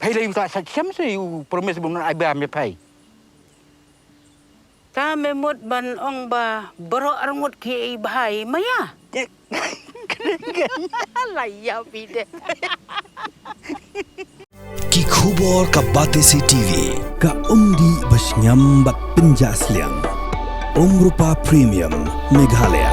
Pai le ta sa chem se promise bung ai ba me pai. Ta memut ban ong ba bero arngut ki bahai maya. Laya pide. Ki khubor ka Batesi TV ka umdi basnyam bat penjaslian. Rupa Premium Meghalaya.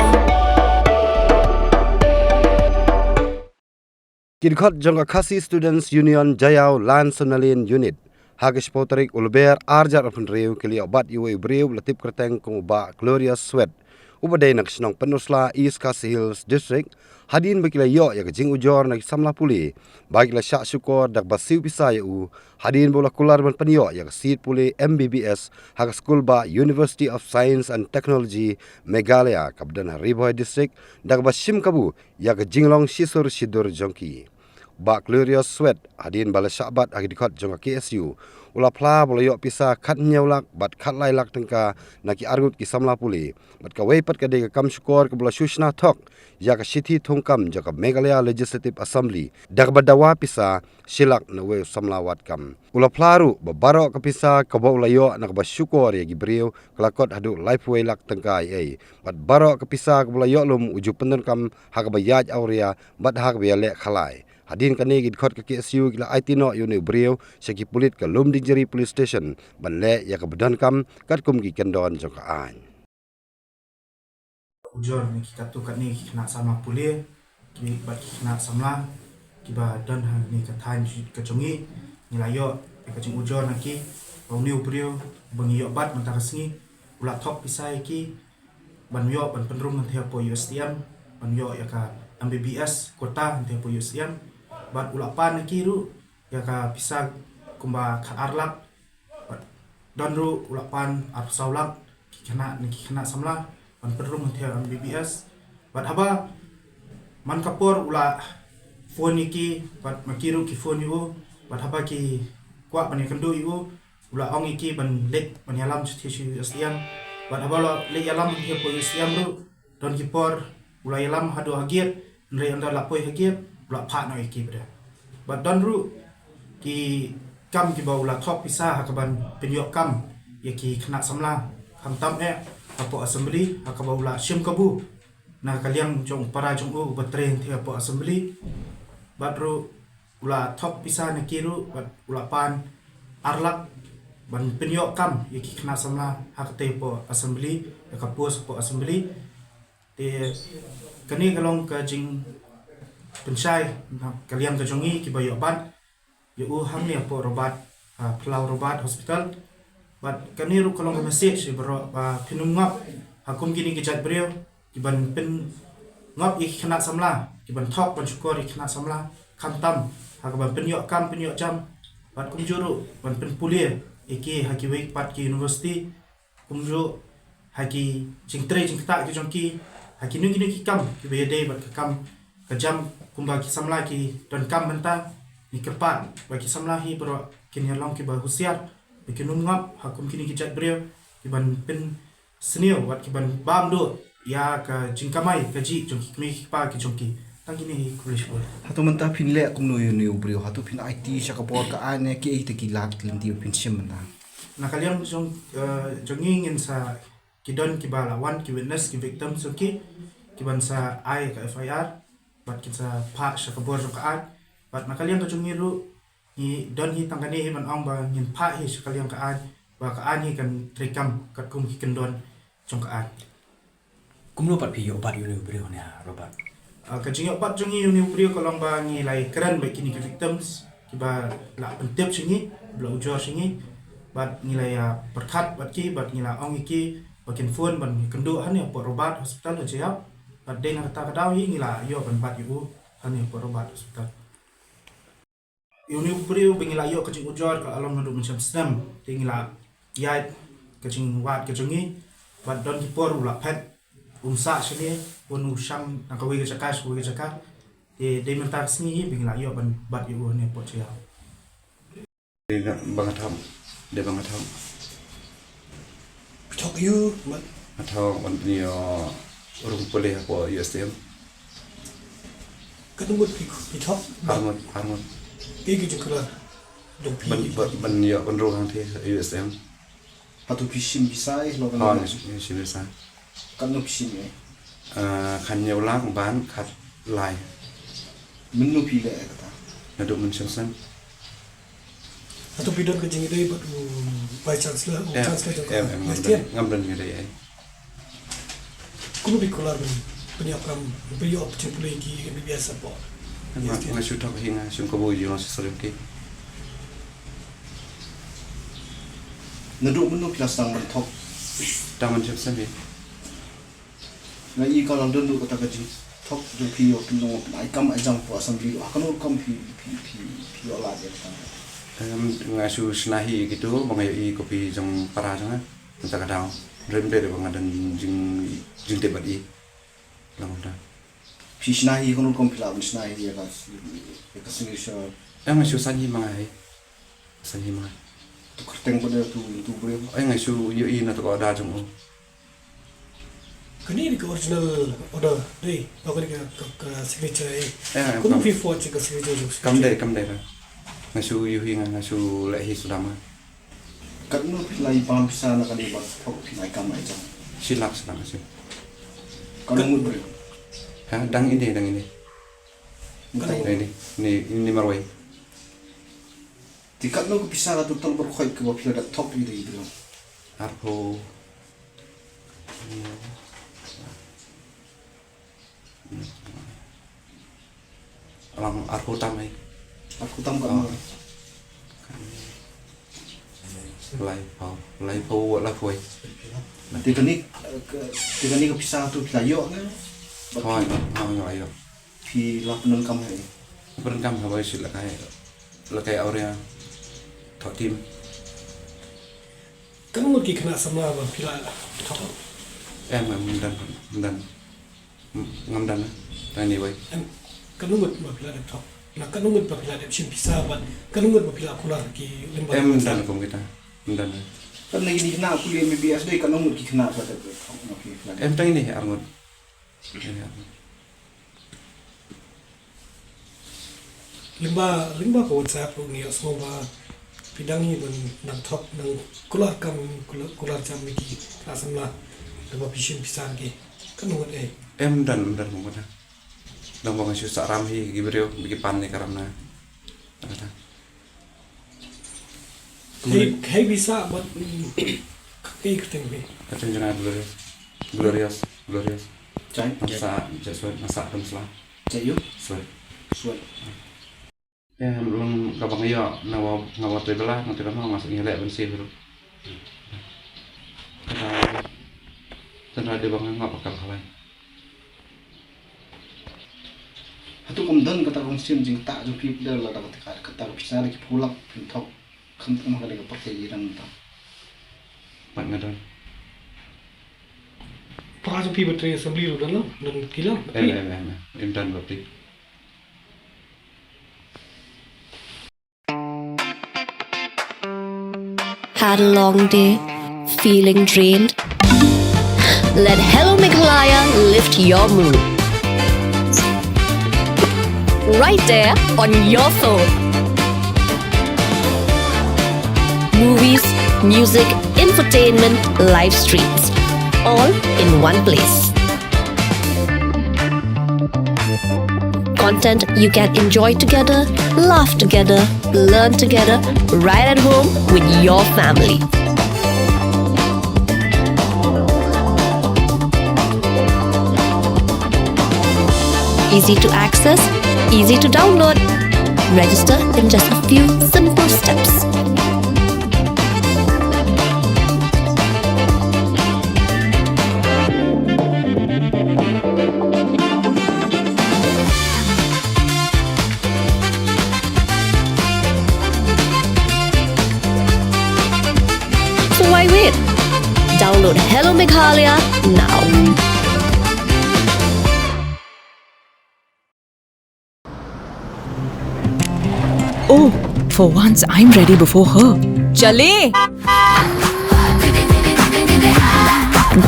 Kidkhot Janga Khasi Students Union Jayau Lan Sonalin Unit. Hagish Potarik Ulber Arjar of Reu Kili Obat Iwe Breu Latip Kreteng Kung Uba Glorious Sweat. Ubaday Naksinong Pynursla East Khasi Hills District. Hadin bakila yo ya jing ujor nak Samla Pule. Bagila syak syukur dak basiu Pisa ya u. Hadin bola kular ban Pynïoh ya seat Pule Mbbs hak school ba University of Science and Technology Meghalaya kabdan Riboy District dak basim kabu ya jinglong sisur sidur jongki. Ba Glorious Sweat hadin bala syabat ag dikot jong KSU ula pla bola yo Pisa khat nyawlak bat khat lai lak tengka naki argut ki Samla Pule bat ka weipat ka de kam syukur ka bola Sushna Thok Jaka City Thongkam Jaka Meghalaya Legislative Assembly dak Dawa Pisa silak na we Samla wat kam ula plaru babaro ka Pisa ka bola yo nak ba syukur ya gibreu kelakot hadu life way lak tengka ai bat baro ka Pisa ka bola yo lum uju pendon kam hak ba yaj auria bat hak ba le khalai. Hadin kani gid khot ka KSU gila aitino yune breu seki pulit ka lum dijeri police station banle ya ka bedan kam kat kum ki kendon jong ka an. Ujor ni kita tu kat ni kena sama Pule ki bat kena Samla ki ba dan hang ni ka than ka jongi ni layo ka jing ujor naki bau ni breu bangi yo bat mata kasni ulat thok pisai ki ban yo ban penrum nanti po Ustm ban yo ya ka Mbbs kota nanti po Ustm bat ulapan kiru ya ka Pisa kumba ka arlak bat donru ulapan arsaulak kena Samla ban pedrum nanti Mbbs bat haba man kapor ula phone iki bat makiru ki phone yu bat haba ki kwa ban kendu yu ula ong iki ban lek ban yalam sthi Ustm bat haba lo lek yalam ki po Ustm ru don kipor ula yalam hadu hagiat ndre anda lapoi hagiat ula pha no iki beda bat don ru ki kam ki ba ula thok Pisa hakaban Pynïoh kam ya ki kena Samla kam tam apo assembly hakaba ula sim kabu na kaliang jong para jong u batrain thi apo assembly bat ru ula thok Pisa na kiru bat ula pan arlak ban Pynïoh kam ya ki kena Samla hakate po assembly ya ka pos po assembly te kani kalong ka jing pensai kalian ke jongi ki bayo ban yo hang ni po robat plau robat hospital bat kani ru kalong message bro Pynïoh hakum kini ki jat breu ki ban pen ngap ik kena Samla ki ban thok ban syukur ik kena Samla kam tam hakaban Pynïoh kam Pynïoh jam bat kum juru ban pen Pule iki haki wek pat ki university kum juru haki jing tre jing ta ki jongki haki nu ki kam ki be day bat kam ka jam kumba ki Samla ki don kam benta ni kepat bagi Samla hi bro kini long ki ba husiar ki nungap hakum kini ki jat breu ki ban pen senior wat ki ban bam do ya ka jingkamai ka ji jong ki pa ki jongki tang kini kulish bol hatu menta pinle kum no yu breu hatu pin IT saka por ka ane ki ite ki lat lim ti pin sim na na kalian jong jongingin sa ki don ki ba lawan ki witness ki victim so ki ban sa ai ka FIR bat kita pa sa kabor ka at bat nakaliang ka jungiru ni don hi tangani hi man ong ba ngin pa hi sa kaliang ka at ba ka an hi kan trikam kat kum hi kendon jong ka at kumno pat pi yo bat yu ni breu ne robat ka jingi pat jungi yu ni breu ko long ba ngi lai kran ba kini ki victims ki ba la pentep singi bla ujor singi bat ngi lai perkhat bat ki bat ngi la ong iki bakin phone ban kendo han ni po robat hospital aja bat deng kata kadau hi ngila yo ban bat yu hani po robat hospital uni breu bengila yo kecing ujor ka alam ndu macam stem tingila yai kecing wat kecingi bat don ki por ula pet umsa sini pun usam nak we Jaka de mentar sini bengila yo ban bat yu ni po cia Bangatam de bangatam talk you what atau ban Pynïoh urung Pule po Ustm kadung pi talk harmon igi jukula ban ya ban ro hang the Ustm Patu pisim bisa lo kan. on si bisa Kan no pisim eh. khan nhiều lang ban khat lai Menu pile kata. na do mun san Atau pidon ke jing itu buat by chance lah, chance lah em Mestian, ngam dan ngade ai kuno bikular penyapam beliau option Pule ki Mbbs support. ngai su thak hinga sum ko bo yo sore ke Naduk menu pila sang mentok. taman san be Ngai kalau dulu kata kaji. Top do Pynïoh Pynïoh ai kam ai jang po asam biru. Akan kam pi olah dia kata. ngai su snahi gitu mangai I kopi jang para jang ta ka dau rembe de bangadan jing te badi lamda Pi snahi kan kam pila ben snahi dia kan. Ka sini sha. ngai su sanhi mangai Tu kerteng pada tu beri. ngai su yo I na to ko da jang Kini ni ke original order deh, apa ni ke signature Eh, kuno kam- pi forge ke signature juga. kam dai ngai su yo hinga ngai su le hi sudama Kan no pila I pam bisa nak kali buat top ai kam ai jang. silap sedang sih Kan no beri. ha dang ini ini marwai Tikat no bisa lah total berkhoi ke pila dak top ini beri. arpo alam arpo tamai Aku tam kat mana. lai pau la foi Tiga ni ke pisah tu pila yok kan. thôi ngon rồi rồi Pi lah penun kam hai. bên cam là sự là cái aurea thọ tim Kan mungkin ki kena sama apa pila top. em mà mình ngâm đần đây này vậy Em kan mungkin pila top. Nah kan mungkin pila sim pisah ban. Kan mungkin pila kular ki lembar. em mình đần cùng kita mình đần Kan lagi ni kena kuliah Mbbs deh kan nomor kena pada okey. em tay này armut Limba ko WhatsApp ni semua pidang ni ban nang top nang kular jam ki Samla limba pisim pisang ki kan mungkin em đần cùng kita đồng bằng sự sợ ram hi gibreo bị pan này karam na Hey bisa buat kayak keteng be. Kacang jangan glorious Cai. masak dan selah Cai yuk. sesuai Suai. em luôn các bạn yêu ngawat tới belah nanti kamu masuk ngelak bensin dulu karena ada bang ngap akal halai Hatu kemudian kata konsum jing tak jo pi dah lah kata pisah lagi pulak pintok kan mah kali pakai jiran tak. bạn ngadan Pakai tu pi betul assembly tu dah dan kilang. em dan berarti Had a long day, feeling drained? Let Hello Meghalaya lift your mood. Right there on your phone. Movies, music, infotainment, live streams, all in one place. Content you can enjoy together, laugh together, learn together, right at home with your family. Easy to access, easy to download. Register in just a few simple steps. So why wait? Download Hello Meghalaya now. Oh, for once I'm ready before her. Chale!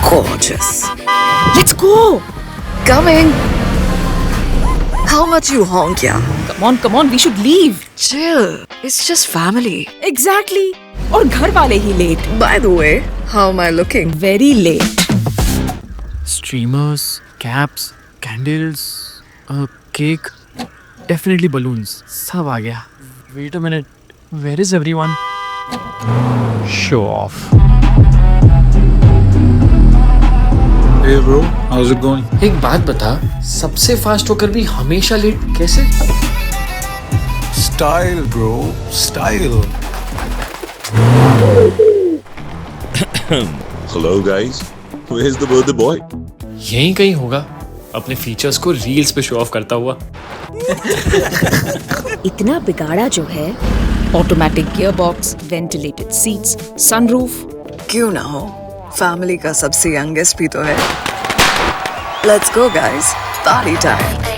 Gorgeous. Let's go! Coming! How much you honk, yeah? Come on, we should leave. Chill. It's just family. Exactly. और घर वाले ही late. By the way, how am I looking? Very late. Streamers, caps, candles, a cake, definitely balloons. सब आ गया. Wait a minute. Where is everyone? Show off. Hey bro, how's it going? एक बात बता, सबसे फास्ट होकर भी हमेशा लेट कैसे? Style bro, style. Hello guys, where's the birthday boy? यहीं कहीं होगा, अपने फीचर्स को रील्स पे शो ऑफ करता हुआ. इतना बिगाड़ा जो है. Automatic gearbox, ventilated seats, sunroof. क्यों ना हो? Family का सबसे youngest भी तो है. Let's go guys, party time.